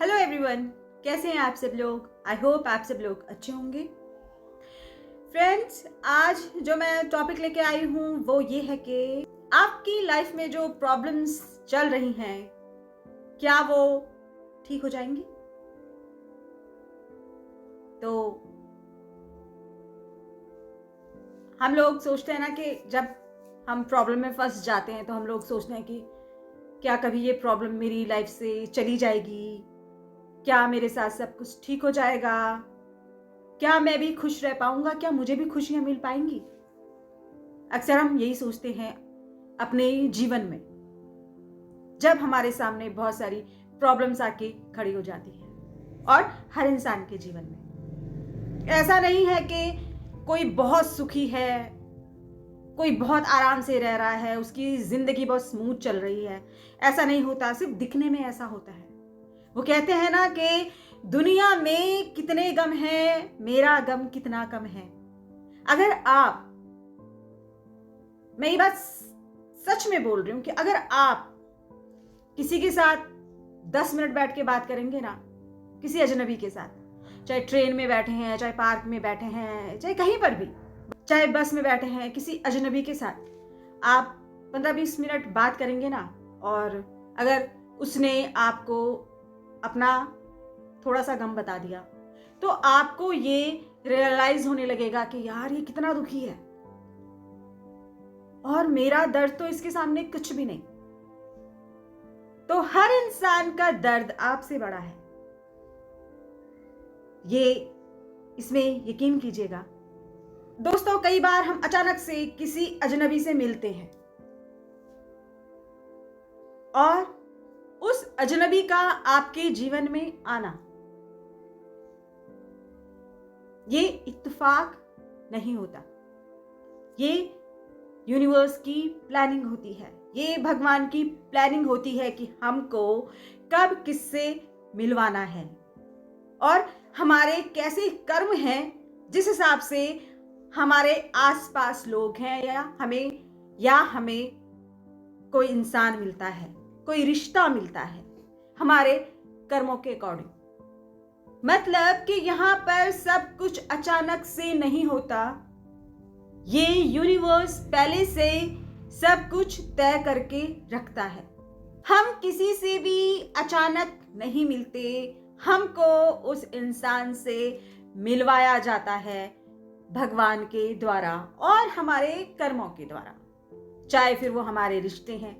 Hello everyone, कैसे हैं आप सब लोग। आई होप आप सब लोग अच्छे होंगे। फ्रेंड्स, आज जो मैं टॉपिक लेके आई हूँ वो ये है कि आपकी लाइफ में जो प्रॉब्लम्स चल रही हैं क्या वो ठीक हो जाएंगी। तो हम लोग सोचते हैं ना कि जब हम प्रॉब्लम में फंस जाते हैं तो हम लोग सोचते हैं कि क्या कभी ये प्रॉब्लम मेरी लाइफ से चली जाएगी, क्या मेरे साथ सब कुछ ठीक हो जाएगा, क्या मैं भी खुश रह पाऊंगा, क्या मुझे भी खुशियां मिल पाएंगी। अक्सर हम यही सोचते हैं अपने जीवन में जब हमारे सामने बहुत सारी प्रॉब्लम्स आके खड़ी हो जाती है। और हर इंसान के जीवन में ऐसा नहीं है कि कोई बहुत सुखी है, कोई बहुत आराम से रह रहा है, उसकी जिंदगी बहुत स्मूथ चल रही है। ऐसा नहीं होता, सिर्फ दिखने में ऐसा होता है। वो कहते हैं ना कि दुनिया में कितने गम हैं, मेरा गम कितना कम है। अगर आप, मैं ये बात सच में बोल रही हूं कि अगर आप किसी के साथ 10 मिनट बैठ के बात करेंगे ना, किसी अजनबी के साथ, चाहे ट्रेन में बैठे हैं, चाहे पार्क में बैठे हैं, चाहे कहीं पर भी, चाहे बस में बैठे हैं, किसी अजनबी के साथ आप 15-20 मिनट बात करेंगे ना, और अगर उसने आपको अपना थोड़ा सा गम बता दिया तो आपको ये रियलाइज होने लगेगा कि यार ये कितना दुखी है और मेरा दर्द तो इसके सामने कुछ भी नहीं। तो हर इंसान का दर्द आपसे बड़ा है, ये इसमें यकीन कीजिएगा। दोस्तों, कई बार हम अचानक से किसी अजनबी से मिलते हैं और उस अजनबी का आपके जीवन में आना ये इत्तेफाक नहीं होता, ये यूनिवर्स की प्लानिंग होती है, ये भगवान की प्लानिंग होती है कि हमको कब किससे मिलवाना है और हमारे कैसे कर्म हैं जिस हिसाब से हमारे आसपास लोग हैं या हमें कोई इंसान मिलता है, कोई रिश्ता मिलता है हमारे कर्मों के अकॉर्डिंग। मतलब कि यहाँ पर सब कुछ अचानक से नहीं होता, ये यूनिवर्स पहले से सब कुछ तय करके रखता है। हम किसी से भी अचानक नहीं मिलते, हमको उस इंसान से मिलवाया जाता है भगवान के द्वारा और हमारे कर्मों के द्वारा। चाहे फिर वो हमारे रिश्ते हैं,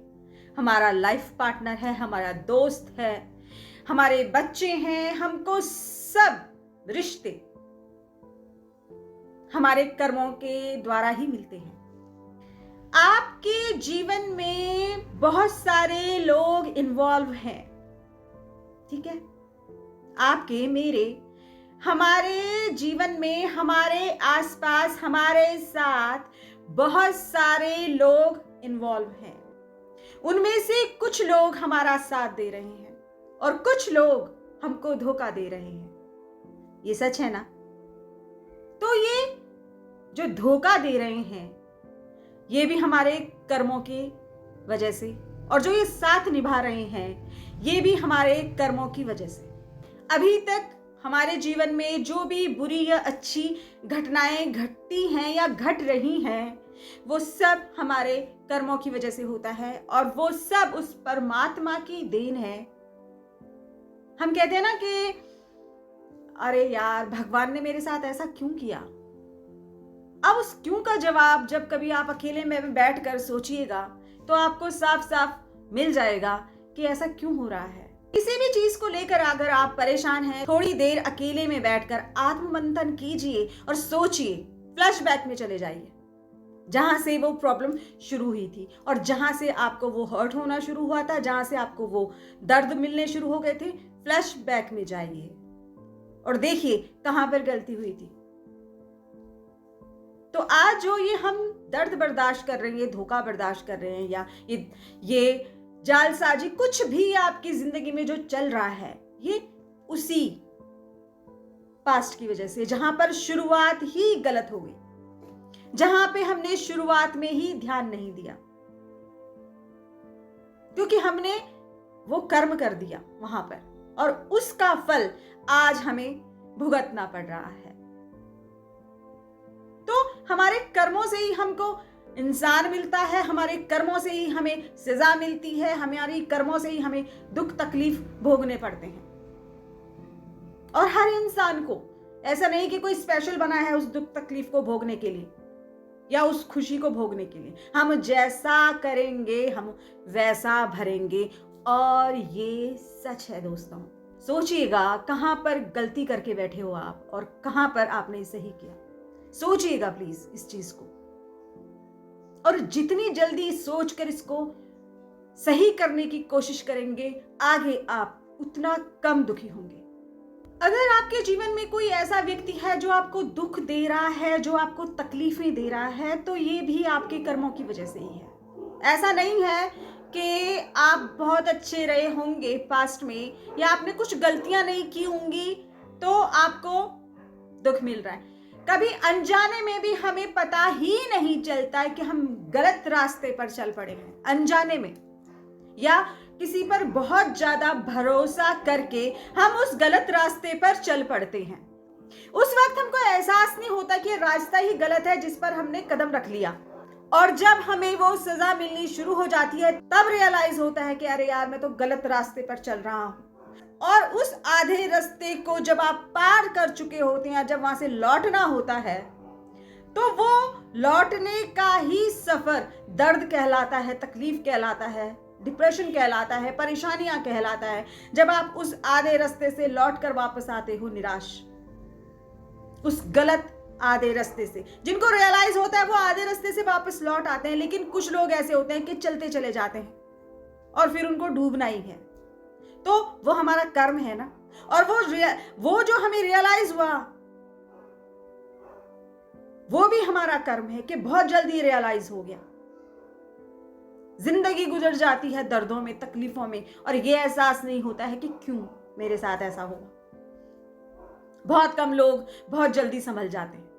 हमारा लाइफ पार्टनर है, हमारा दोस्त है, हमारे बच्चे हैं, हमको सब रिश्ते हमारे कर्मों के द्वारा ही मिलते हैं। आपके जीवन में बहुत सारे लोग इन्वॉल्व हैं, ठीक है, आपके, मेरे, हमारे जीवन में, हमारे आसपास, हमारे साथ बहुत सारे लोग इन्वॉल्व हैं। उनमें से कुछ लोग हमारा साथ दे रहे हैं और कुछ लोग हमको धोखा दे रहे हैं। ये सच है ना। तो ये जो धोखा दे रहे हैं ये भी हमारे कर्मों की वजह से, और जो ये साथ निभा रहे हैं ये भी हमारे कर्मों की वजह से। अभी तक हमारे जीवन में जो भी बुरी या अच्छी घटनाएं घटती हैं या घट रही हैं वो सब हमारे कर्मों की वजह से होता है और वो सब उस परमात्मा की देन है। हम कहते हैं ना कि अरे यार, भगवान ने मेरे साथ ऐसा क्यों किया। अब उस क्यों का जवाब जब कभी आप अकेले में बैठकर सोचिएगा तो आपको साफ साफ मिल जाएगा कि ऐसा क्यों हो रहा है। किसी भी चीज को लेकर अगर आप परेशान हैं, थोड़ी देर अकेले में बैठकर आत्ममंथन कीजिए और सोचिए, फ्लैशबैक में चले जाइए जहां से वो प्रॉब्लम शुरू हुई थी और जहां से आपको वो हर्ट होना शुरू हुआ था, जहां से आपको वो दर्द मिलने शुरू हो गए थे। फ्लैशबैक में जाइए और देखिए कहां पर गलती हुई थी। तो आज जो ये हम दर्द बर्दाश्त कर रहे हैं, धोखा बर्दाश्त कर रहे हैं, या ये जालसाजी, कुछ भी आपकी जिंदगी में जो चल रहा है, ये उसी पास्ट की वजह से, जहां पर शुरुआत ही गलत हो गई, जहां पे हमने शुरुआत में ही ध्यान नहीं दिया, क्योंकि हमने वो कर्म कर दिया वहां पर। और उसका फल आज हमें भुगतना पड़ रहा है। तो हमारे कर्मों से ही हमको इंसान मिलता है, हमारे कर्मों से ही हमें सजा मिलती है, हमारी कर्मों से ही हमें दुख तकलीफ भोगने पड़ते हैं। और हर इंसान को ऐसा नहीं कि कोई स्पेशल बना है उस दुख तकलीफ को भोगने के लिए या उस खुशी को भोगने के लिए। हम जैसा करेंगे हम वैसा भरेंगे, और ये सच है दोस्तों। सोचिएगा कहां पर गलती करके बैठे हो आप और कहां पर आपने सही किया। सोचिएगा प्लीज इस चीज को, और जितनी जल्दी सोचकर इसको सही करने की कोशिश करेंगे आगे आप उतना कम दुखी होंगे। अगर आपके जीवन में कोई ऐसा व्यक्ति है जो आपको दुख दे रहा है, जो आपको तकलीफें दे रहा है, तो ये भी आपके कर्मों की वजह से ही है। ऐसा नहीं है कि आप बहुत अच्छे रहे होंगे पास्ट में या आपने कुछ गलतियां नहीं की होंगी तो आपको दुख मिल रहा है। कभी अनजाने में भी हमें पता ही नहीं चलता है कि हम गलत रास्ते पर चल पड़े हैं, अनजाने में, या किसी पर बहुत ज्यादा भरोसा करके हम उस गलत रास्ते पर चल पड़ते हैं। उस वक्त हमको एहसास नहीं होता कि रास्ता ही गलत है जिस पर हमने कदम रख लिया, और जब हमें वो सजा मिलनी शुरू हो जाती है तब रियलाइज होता है कि अरे यार मैं तो गलत रास्ते पर चल रहा हूं। और उस आधे रास्ते को जब आप पार कर चुके होते हैं, जब वहां से लौटना होता है, तो वो लौटने का ही सफर दर्द कहलाता है, तकलीफ कहलाता है, डिप्रेशन कहलाता है, परेशानियां कहलाता है। जब आप उस आधे रास्ते से लौटकर वापस आते हो निराश, उस गलत आधे रास्ते से। जिनको रियलाइज होता है वो आधे रास्ते से वापस लौट आते हैं, लेकिन कुछ लोग ऐसे होते हैं कि चलते चले जाते हैं और फिर उनको डूबना ही है। तो वो हमारा कर्म है ना, और वो जो हमें रियलाइज हुआ वो भी हमारा कर्म है कि बहुत जल्दी रियलाइज हो गया। जिंदगी गुजर जाती है दर्दों में, तकलीफों में, और ये एहसास नहीं होता है कि क्यों मेरे साथ ऐसा हुआ। बहुत कम लोग बहुत जल्दी संभल जाते हैं।